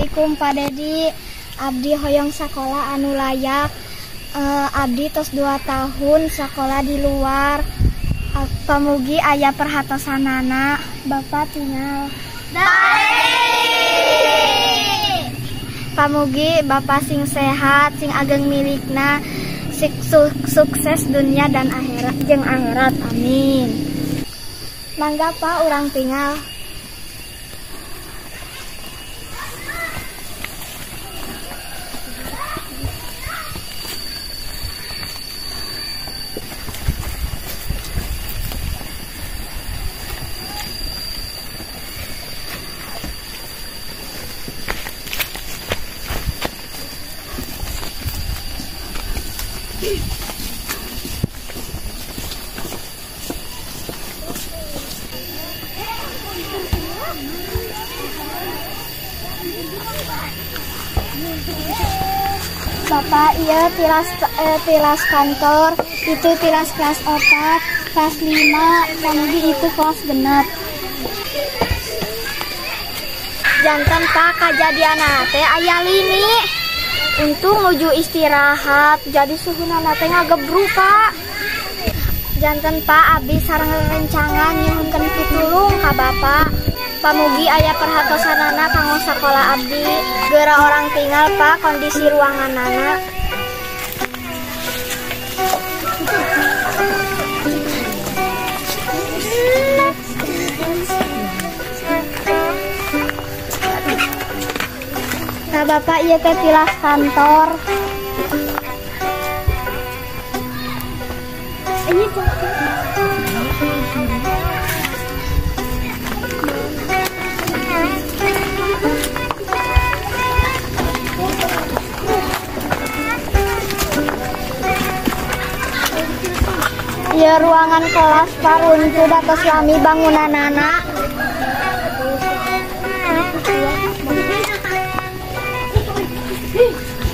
Assalamualaikum Pak Dedi. Abdi hoyong sekolah anu layak. Abdi tos 2 tahun sekolah di luar. Pamugi aya perhatosanana. Bapak tinggal. Pamugi Bapak sing sehat, sing ageng milikna, sukses dunia dan akhirat jeung akhirat. Amin. Mangga Pak urang tinggal. Bapak, iya tilas kantor, itu tilas kelas 4, kelas 5, kemudian itu kelas genep. Jantan Pak, kejadian teh aya lini. Untung nuju istirahat, jadi suhu teh ngagebru Pak. Jantan Pak, abdi sareng rencangan nyuhunkeun pitulung ka Bapak. Pamugi aya perhatosanana kanggo sakola abdi. Geura orang tinggal Pak, kondisi ruanganana. Nah Bapak, ieu teh tilas kantor. Ini ya ruangan kelas Pak, runtuh atas suami bangunanana.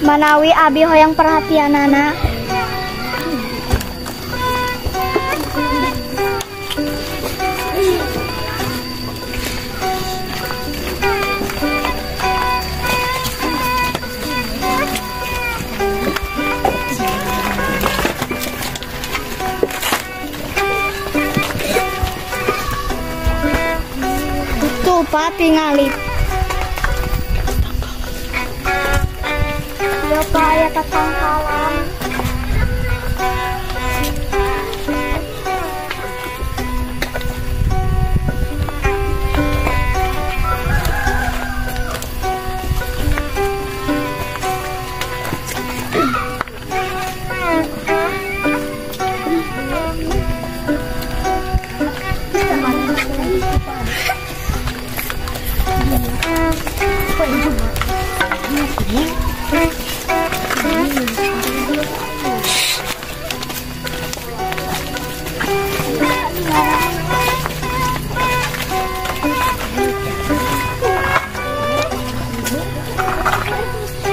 Manawi abi hoyong perhatianana. Tuh Pak, tingali. Bapak aya tatangkalan.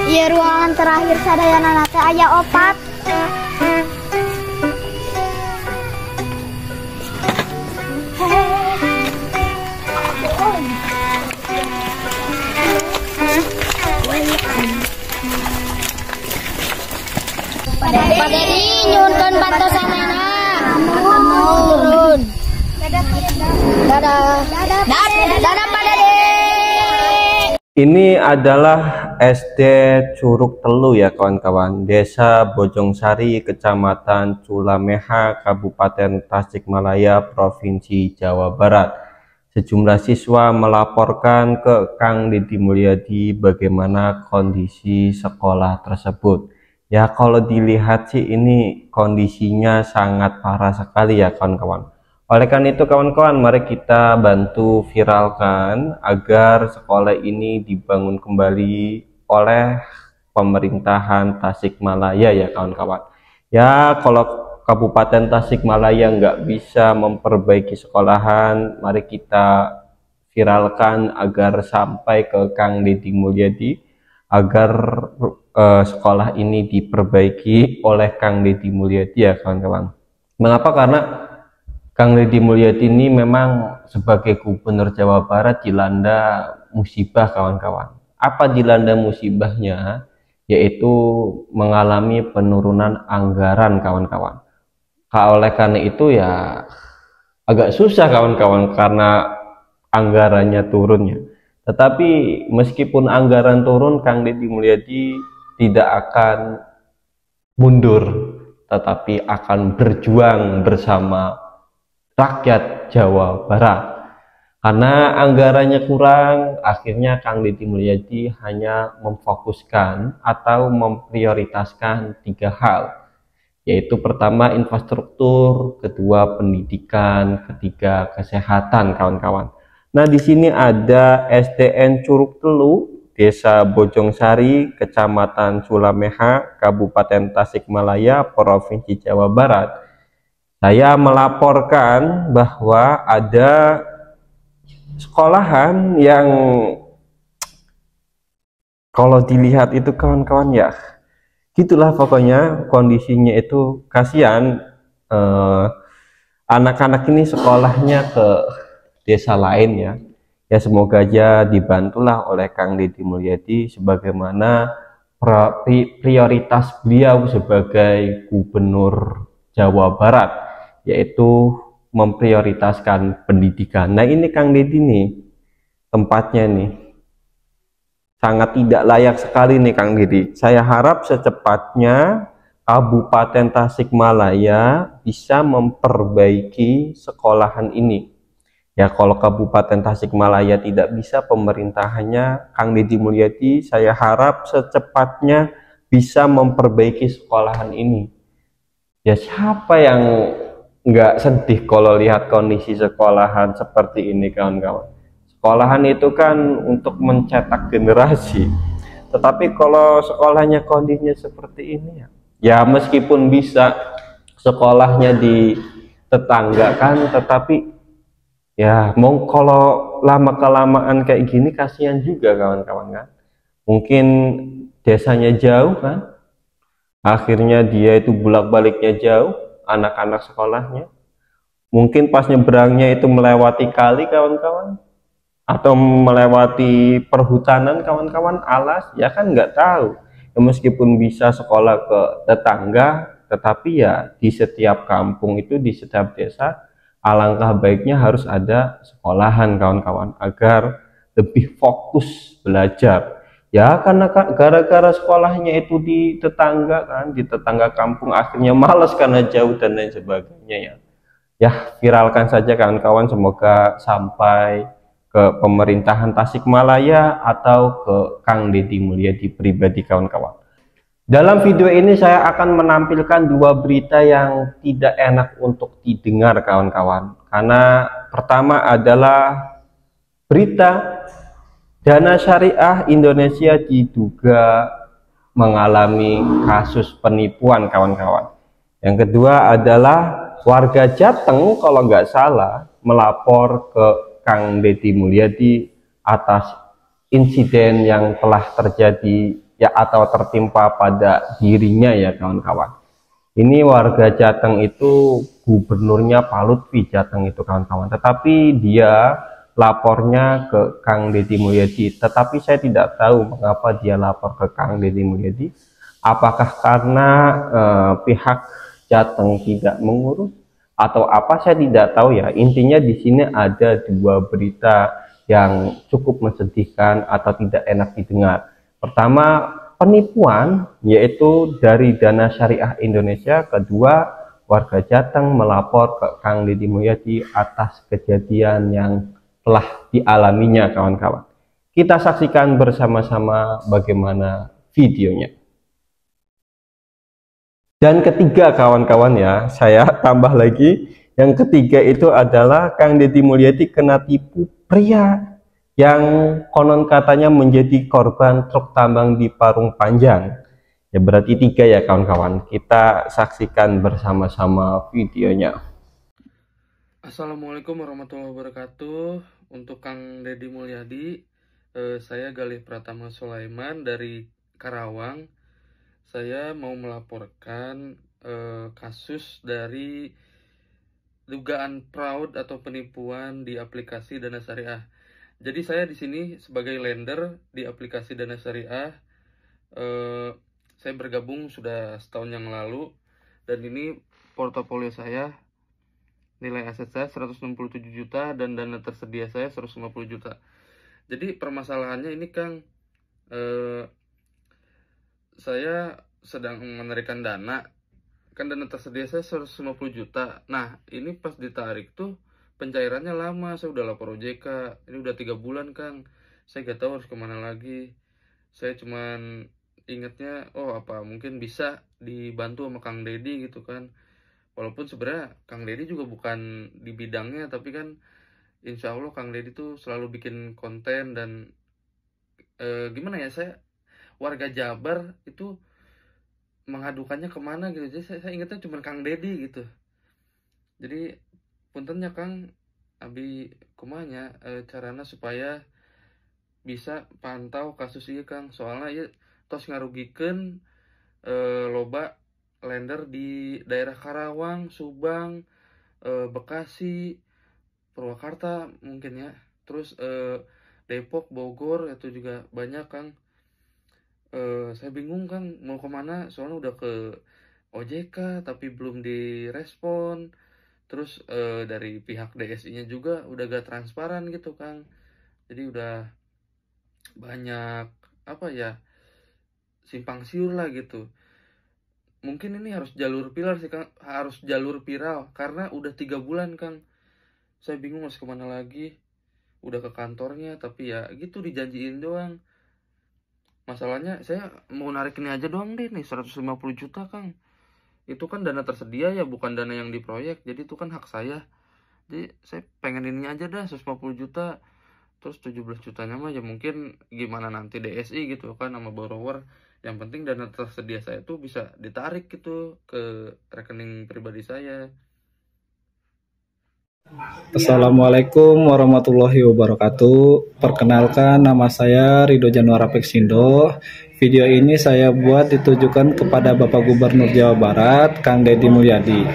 Iya ruangan terakhir sadayana teh aya opat. Pak Dedi nyuhunkeun bantosanana. Turun. Dadah. Dadah Pak Dedi. Ini adalah SD Curug Telu ya kawan-kawan, Desa Bojongsari, Kecamatan Culameha, Kabupaten Tasikmalaya, Provinsi Jawa Barat. Sejumlah siswa melaporkan ke Kang Deddy Mulyadi bagaimana kondisi sekolah tersebut. Ya kalau dilihat sih ini kondisinya sangat parah sekali ya kawan-kawan. Oleh karena itu kawan-kawan, mari kita bantu viralkan agar sekolah ini dibangun kembali oleh pemerintahan Tasikmalaya ya kawan-kawan. Ya kalau Kabupaten Tasikmalaya nggak bisa memperbaiki sekolahan, mari kita viralkan agar sampai ke Kang Deddy Mulyadi agar sekolah ini diperbaiki oleh Kang Deddy Mulyadi ya kawan-kawan. Mengapa? Karena Kang Deddy Mulyadi ini memang sebagai Gubernur Jawa Barat dilanda musibah kawan-kawan. Apa dilanda musibahnya? Yaitu mengalami penurunan anggaran kawan-kawan. Oleh karena itu ya agak susah kawan-kawan karena anggarannya turunnya. Tetapi meskipun anggaran turun, Kang Deddy Mulyadi tidak akan mundur, tetapi akan berjuang bersama rakyat Jawa Barat. Karena anggarannya kurang, akhirnya Kang Deddy Mulyadi hanya memfokuskan atau memprioritaskan 3 hal, yaitu pertama infrastruktur, kedua pendidikan, ketiga kesehatan kawan-kawan. Nah, di sini ada SDN Curug Telu, Desa Bojongsari, Kecamatan Sulameha, Kabupaten Tasikmalaya, Provinsi Jawa Barat. Saya melaporkan bahwa ada sekolahan yang kalau dilihat itu kawan-kawan ya gitulah pokoknya kondisinya itu kasihan. Anak-anak ini sekolahnya ke desa lain ya. Ya semoga aja dibantulah oleh Kang Deddy Mulyadi sebagaimana prioritas beliau sebagai Gubernur Jawa Barat, yaitu memprioritaskan pendidikan. Nah ini Kang Deddy nih tempatnya nih sangat tidak layak sekali nih Kang Deddy. Saya harap secepatnya Kabupaten Tasikmalaya bisa memperbaiki sekolahan ini. Ya kalau Kabupaten Tasikmalaya tidak bisa pemerintahannya, Kang Deddy Mulyadi saya harap secepatnya bisa memperbaiki sekolahan ini. Ya siapa yang nggak sedih kalau lihat kondisi sekolahan seperti ini kawan-kawan. Sekolahan itu kan untuk mencetak generasi, tetapi kalau sekolahnya kondisinya seperti ini ya meskipun bisa sekolahnya di tetangga kan, tetapi ya mau kalau lama kelamaan kayak gini kasihan juga kawan-kawan kan. Mungkin desanya jauh kan, akhirnya dia itu bolak-baliknya jauh anak-anak sekolahnya. Mungkin pas nyebrangnya itu melewati kali kawan-kawan, atau melewati perhutanan kawan-kawan, alas ya kan nggak tahu ya, meskipun bisa sekolah ke tetangga, tetapi ya di setiap kampung itu, di setiap desa, alangkah baiknya harus ada sekolahan kawan-kawan agar lebih fokus belajar ya. Karena gara-gara sekolahnya itu di tetangga kan, di tetangga kampung, akhirnya males karena jauh dan lain sebagainya ya. Ya viralkan saja kawan-kawan, semoga sampai ke pemerintahan Tasikmalaya atau ke Kang Deddy Mulyadi pribadi kawan-kawan. Dalam video ini saya akan menampilkan 2 berita yang tidak enak untuk didengar kawan-kawan. Karena pertama adalah berita Dana Syariah Indonesia diduga mengalami kasus penipuan kawan-kawan. Yang kedua adalah warga Jateng kalau nggak salah melapor ke Kang Deddy Mulyadi atas insiden yang telah terjadi ya atau tertimpa pada dirinya ya kawan-kawan. Ini warga Jateng itu gubernurnya Pak Lutfi Jateng itu kawan-kawan, tetapi dia lapornya ke Kang Deddy Mulyadi. Tetapi saya tidak tahu mengapa dia lapor ke Kang Deddy Mulyadi. Apakah karena pihak Jateng tidak mengurus atau apa, saya tidak tahu ya. Intinya di sini ada 2 berita yang cukup mesedihkan atau tidak enak didengar. Pertama, penipuan yaitu dari Dana Syariah Indonesia. Kedua, warga Jateng melapor ke Kang Deddy Mulyadi atas kejadian yang telah dialaminya kawan-kawan. Kita saksikan bersama-sama bagaimana videonya. Dan ketiga kawan-kawan ya, saya tambah lagi, yang ketiga itu adalah Kang Deddy Mulyadi kena tipu pria yang konon katanya menjadi korban truk tambang di Parung Panjang. Ya berarti 3 ya kawan-kawan. Kita saksikan bersama-sama videonya. Assalamualaikum warahmatullahi wabarakatuh. Untuk Kang Deddy Mulyadi, saya Galih Pratama Sulaiman dari Karawang. Saya mau melaporkan kasus dari dugaan fraud atau penipuan di aplikasi Dana Syariah. Jadi saya di sini sebagai lender di aplikasi Dana Syariah. Saya bergabung sudah setahun yang lalu, dan ini portofolio saya, nilai aset saya 167 juta dan dana tersedia saya 150 juta. Jadi permasalahannya ini Kang, saya sedang menarikan dana, kan dana tersedia saya 150 juta. Nah ini pas ditarik tuh pencairannya lama, saya udah lapor OJK, ini udah 3 bulan Kang, saya gak tahu harus kemana lagi. Saya cuman ingatnya, oh apa mungkin bisa dibantu sama Kang Dedi gitu kan, walaupun sebenarnya Kang Dedi juga bukan di bidangnya, tapi kan insya Allah Kang Dedi tuh selalu bikin konten. Dan gimana ya, saya warga Jabar itu mengadukannya kemana gitu, jadi saya ingatnya cuma Kang Dedi gitu. Jadi puntennya Kang, abi kumanya carana supaya bisa pantau kasus ini Kang, soalnya ya tos ngarugikeun loba lender di daerah Karawang, Subang, Bekasi, Purwakarta mungkin ya, terus Depok, Bogor itu juga banyak Kang. Saya bingung Kang mau kemana, soalnya udah ke OJK tapi belum direspon. Terus dari pihak DSI-nya juga udah gak transparan gitu Kang. Jadi udah banyak apa ya, simpang siur lah gitu. Mungkin ini harus jalur pilar sih Kang, harus jalur viral, karena udah 3 bulan Kang. Saya bingung harus kemana lagi. Udah ke kantornya tapi ya gitu dijanjiin doang. Masalahnya saya mau narik ini aja doang deh nih 150 juta Kang. Itu kan dana tersedia ya, bukan dana yang di proyek, jadi itu kan hak saya. Jadi saya pengen ini aja dah 150 juta, terus 17 jutanya mah ya mungkin gimana nanti DSI gitu kan sama borrower. Yang penting dana tersedia saya tuh bisa ditarik gitu ke rekening pribadi saya. Assalamualaikum warahmatullahi wabarakatuh. Perkenalkan, nama saya Ridho Januar Apeksindo. Video ini saya buat ditujukan kepada Bapak Gubernur Jawa Barat, Kang Dedi Mulyadi.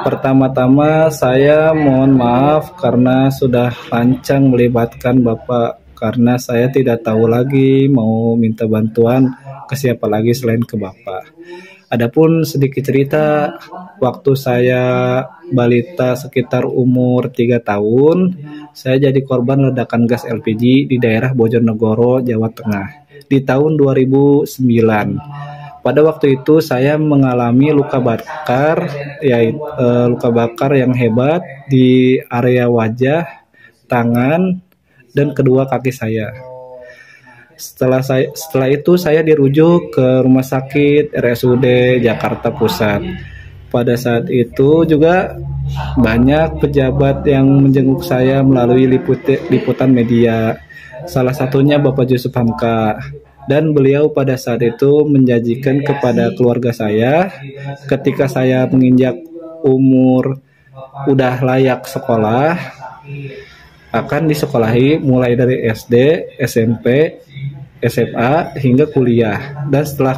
Pertama-tama saya mohon maaf karena sudah lancang melibatkan Bapak, karena saya tidak tahu lagi mau minta bantuan ke siapa lagi selain ke Bapak. Adapun sedikit cerita, waktu saya balita sekitar umur 3 tahun, saya jadi korban ledakan gas LPG di daerah Bojonegoro, Jawa Tengah di tahun 2009. Pada waktu itu saya mengalami luka bakar, yaitu luka bakar yang hebat di area wajah, tangan, dan kedua kaki saya. Setelah itu saya dirujuk ke rumah sakit RSUD Jakarta Pusat. Pada saat itu juga banyak pejabat yang menjenguk saya melalui liputan media. Salah satunya Bapak Jusuf Hamka. Dan beliau pada saat itu menjanjikan kepada keluarga saya, ketika saya menginjak umur udah layak sekolah, akan disekolahi mulai dari SD, SMP, SMA hingga kuliah. Dan setelah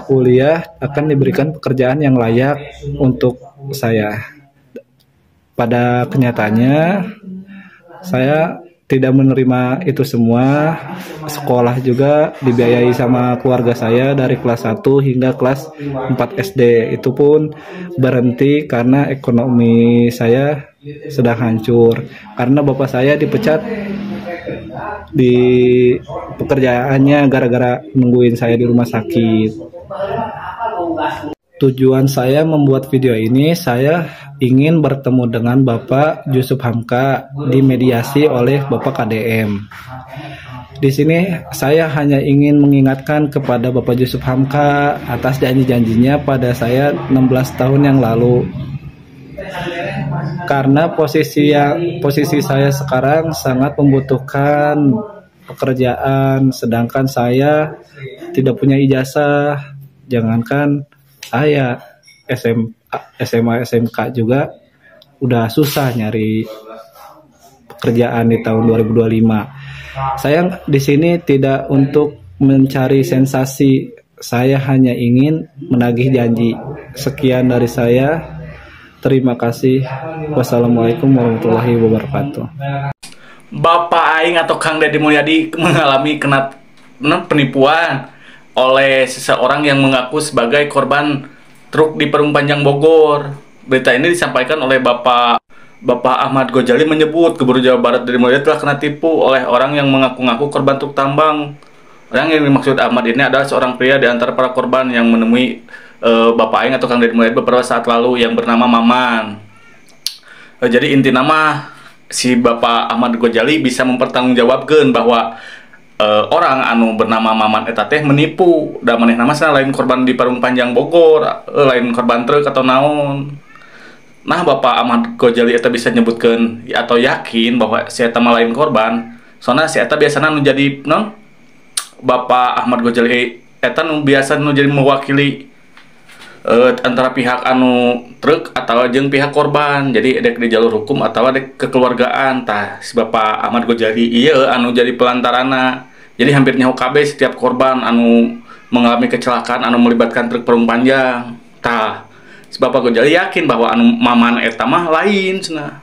kuliah akan diberikan pekerjaan yang layak untuk saya. Pada kenyataannya saya tidak menerima itu semua. Sekolah juga dibiayai sama keluarga saya dari kelas 1 hingga kelas 4 SD. Itu pun berhenti karena ekonomi saya sedang hancur. Karena bapak saya dipecat di pekerjaannya gara-gara nungguin saya di rumah sakit. Tujuan saya membuat video ini, saya ingin bertemu dengan Bapak Jusuf Hamka, dimediasi oleh Bapak KDM. Di sini saya hanya ingin mengingatkan kepada Bapak Jusuf Hamka atas janji-janjinya pada saya 16 tahun yang lalu. Karena posisi saya sekarang sangat membutuhkan pekerjaan, sedangkan saya tidak punya ijazah. Jangankan saya SMA SMK juga udah susah nyari pekerjaan di tahun 2025. Saya di sini tidak untuk mencari sensasi, saya hanya ingin menagih janji. Sekian dari saya. Terima kasih. Wassalamualaikum warahmatullahi wabarakatuh. Bapak Aing atau Kang Deddy Mulyadi mengalami kena penipuan oleh seseorang yang mengaku sebagai korban truk di Perum Panjang Bogor. Berita ini disampaikan oleh Bapak Ahmad Ghazali menyebut Gubernur Jawa Barat Deddy Mulyadi telah kena tipu oleh orang yang mengaku-ngaku korban truk tambang. Orang yang dimaksud Ahmad ini adalah seorang pria di antara para korban yang menemui Bapak Aing atau Kang Deddy Mulyadi beberapa saat lalu yang bernama Maman. Jadi inti nama si Bapak Ahmad Ghazali bisa mempertanggungjawabkan bahwa orang anu bernama Maman eta teh menipu da manehna mah lain korban di Perum Panjang Bogor, lain korban truk atau naon. Nah, Bapak Ahmad Ghazali eta bisa nyebutkeun atau yakin bahwa si eta mah lain korban. Soalnya si eta biasana nu jadi non Bapak Ahmad Ghazali eta nu biasa nu jadi mewakili antara pihak anu truk atau jeung pihak korban. Jadi dek di jalur hukum atau dek kekeluargaan tah si Bapak Ahmad Ghazali ieu anu jadi pelantarana. Jadi hampir nyaho kabeh setiap korban anu mengalami kecelakaan anu melibatkan truk Perum Panjang. Tah si Bapak Ghazali yakin bahwa anu Maman eta mah lain cenah.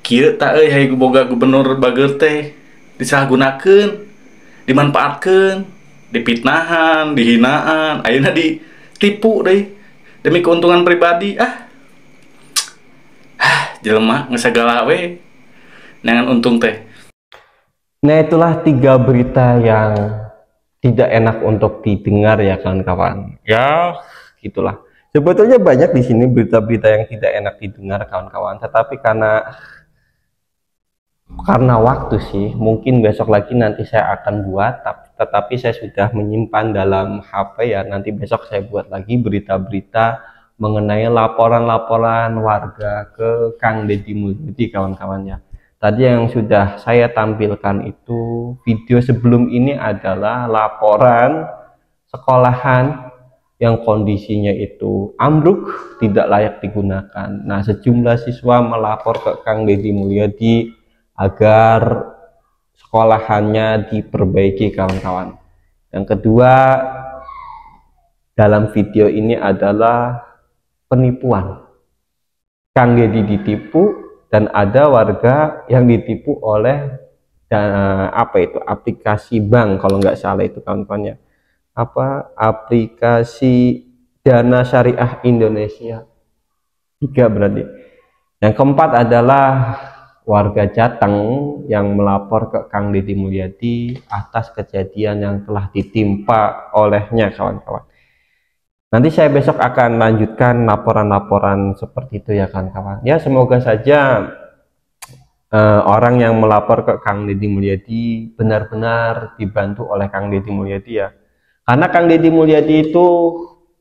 Kieu tah euy hayang boga gubernur bager teh disalahgunakeun, dimanfaatkeun, dipitnahan, dihinaan, ayeuna ditipu deh demi keuntungan pribadi. Jelema geus sagala we nangan untung teh. Nah, itulah 3 berita yang tidak enak untuk didengar ya kawan-kawan. Ya, gitulah. Sebetulnya banyak di sini berita-berita yang tidak enak didengar kawan-kawan, tetapi karena waktu sih, mungkin besok lagi nanti saya akan buat, tetapi saya sudah menyimpan dalam HP ya, nanti besok saya buat lagi berita-berita mengenai laporan-laporan warga ke Kang Deddy Mulyadi kawan-kawannya. Tadi yang sudah saya tampilkan itu video sebelum ini adalah laporan sekolahan yang kondisinya itu ambruk, tidak layak digunakan. Nah, sejumlah siswa melapor ke Kang Deddy Mulyadi agar sekolahannya diperbaiki kawan-kawan. Yang kedua, dalam video ini adalah penipuan. Kang Deddy ditipu dan ada warga yang ditipu oleh aplikasi bank kalau nggak salah itu kawan-kawannya. Aplikasi Dana Syariah Indonesia 3 berarti. Yang keempat adalah warga Jateng yang melapor ke Kang Deddy Mulyadi atas kejadian yang telah ditimpa olehnya kawan-kawan. Nanti saya besok akan lanjutkan laporan-laporan seperti itu ya kawan-kawan. Ya, semoga saja orang yang melapor ke Kang Deddy Mulyadi benar-benar dibantu oleh Kang Deddy Mulyadi ya. Karena Kang Deddy Mulyadi itu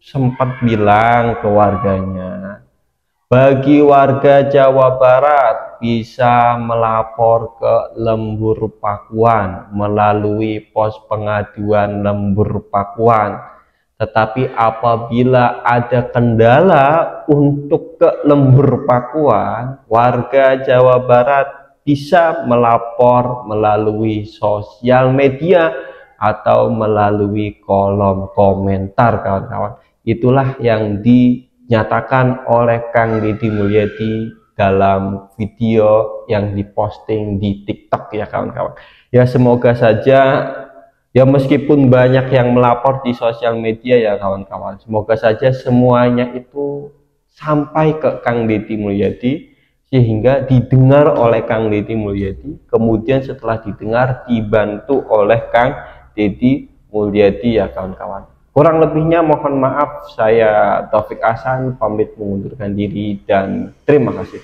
sempat bilang ke warganya, bagi warga Jawa Barat bisa melapor ke Lembur Pakuan melalui pos pengaduan Lembur Pakuan. Tetapi apabila ada kendala untuk ke Lembur Pakuan, warga Jawa Barat bisa melapor melalui sosial media atau melalui kolom komentar kawan-kawan. Itulah yang dinyatakan oleh Kang Deddy Mulyadi dalam video yang diposting di TikTok ya kawan-kawan. Ya, semoga saja ya, meskipun banyak yang melapor di sosial media ya kawan-kawan, semoga saja semuanya itu sampai ke Kang Deddy Mulyadi sehingga didengar oleh Kang Deddy Mulyadi, kemudian setelah didengar dibantu oleh Kang Deddy Mulyadi ya kawan-kawan. Kurang lebihnya mohon maaf, saya Taufik Hasan pamit mengundurkan diri dan terima kasih.